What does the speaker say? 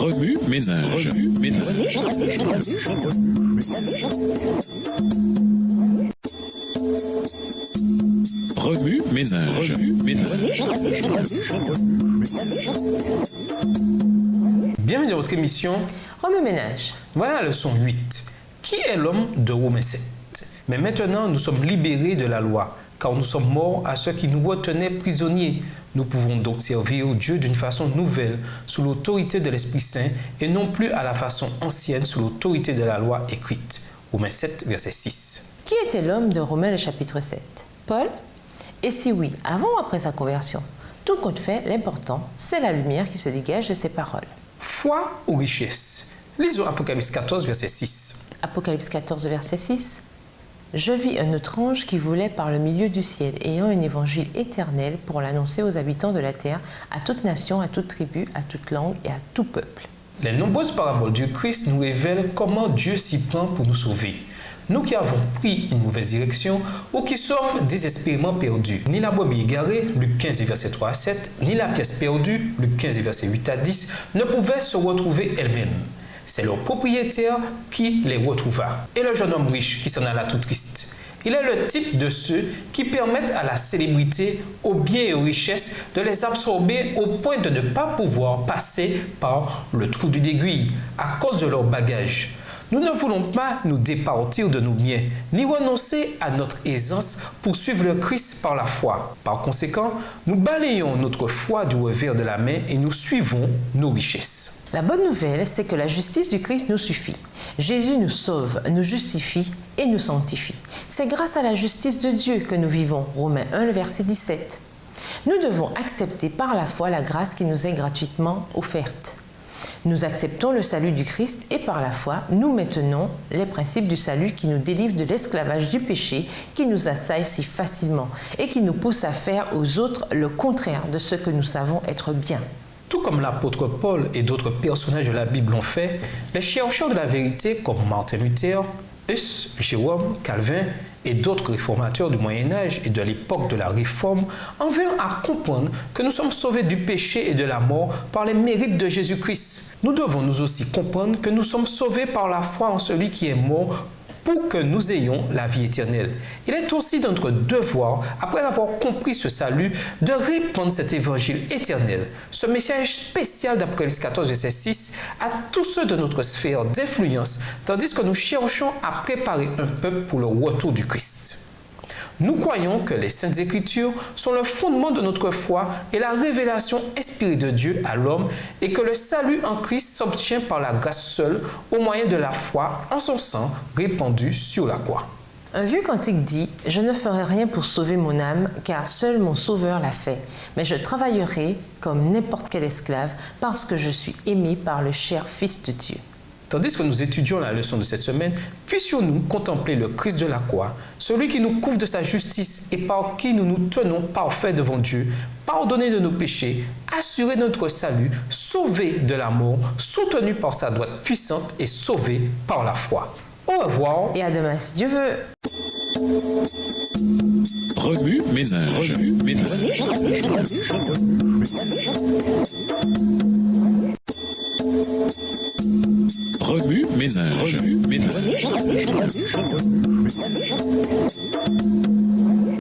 Remue ménage. Remue ménage. Bienvenue dans votre émission Remue ménage. Voilà la leçon 8. Qui est l'homme de Romains 7? Mais maintenant, nous sommes libérés de la loi, car nous sommes morts à ceux qui nous retenaient prisonniers. Nous pouvons donc servir Dieu d'une façon nouvelle, sous l'autorité de l'Esprit Saint, et non plus à la façon ancienne, sous l'autorité de la loi écrite. Romains 7, verset 6. Qui était l'homme de Romains le chapitre 7? Paul? Et si oui, avant ou après sa conversion? Tout compte fait, l'important, c'est la lumière qui se dégage de ses paroles. Foi ou richesse? Lisons Apocalypse 14, verset 6. Apocalypse 14, verset 6. Je vis un autre ange qui volait par le milieu du ciel, ayant un évangile éternel pour l'annoncer aux habitants de la terre, à toute nation, à toute tribu, à toute langue et à tout peuple. Les nombreuses paraboles du Christ nous révèlent comment Dieu s'y prend pour nous sauver. Nous qui avons pris une mauvaise direction ou qui sommes désespérément perdus. Ni la brebis égarée, Luc 15, verset 3 à 7, ni la pièce perdue, Luc 15, verset 8 à 10, ne pouvaient se retrouver elles-mêmes. C'est leur propriétaire qui les retrouva. Et le jeune homme riche qui s'en alla tout triste. Il est le type de ceux qui permettent à la célébrité, aux biens et aux richesses de les absorber au point de ne pas pouvoir passer par le trou d'une aiguille à cause de leur bagage. Nous ne voulons pas nous départir de nos biens, ni renoncer à notre aisance pour suivre le Christ par la foi. Par conséquent, nous balayons notre foi du revers de la main et nous suivons nos richesses. La bonne nouvelle, c'est que la justice du Christ nous suffit. Jésus nous sauve, nous justifie et nous sanctifie. C'est grâce à la justice de Dieu que nous vivons. Romains 1, le verset 17. Nous devons accepter par la foi la grâce qui nous est gratuitement offerte. Nous acceptons le salut du Christ et par la foi, nous maintenons les principes du salut qui nous délivrent de l'esclavage du péché qui nous assaille si facilement et qui nous pousse à faire aux autres le contraire de ce que nous savons être bien. Tout comme l'apôtre Paul et d'autres personnages de la Bible l'ont fait, les chercheurs de la vérité comme Martin Luther, Huss, Jérôme, Calvin et d'autres réformateurs du Moyen-Âge et de l'époque de la Réforme en vinrent à comprendre que nous sommes sauvés du péché et de la mort par les mérites de Jésus-Christ. Nous devons nous aussi comprendre que nous sommes sauvés par la foi en celui qui est mort pour que nous ayons la vie éternelle. Il est aussi de notre devoir, après avoir compris ce salut, de répandre cet évangile éternel, ce message spécial d'Apocalypse 14, verset 6, à tous ceux de notre sphère d'influence, tandis que nous cherchons à préparer un peuple pour le retour du Christ. Nous croyons que les Saintes Écritures sont le fondement de notre foi et la révélation inspirée de Dieu à l'homme et que le salut en Christ s'obtient par la grâce seule au moyen de la foi en son sang répandu sur la croix. Un vieux cantique dit « Je ne ferai rien pour sauver mon âme, car seul mon Sauveur l'a fait. Mais je travaillerai comme n'importe quel esclave, parce que je suis aimé par le cher Fils de Dieu. » Tandis que nous étudions la leçon de cette semaine, puissions-nous contempler le Christ de la croix, celui qui nous couvre de sa justice et par qui nous nous tenons parfaits devant Dieu, pardonnés de nos péchés, assurés de notre salut, sauvés de la mort, soutenus par sa droite puissante et sauvés par la foi. Au revoir Et à demain si Dieu veut. Remue ménage. Remue ménage.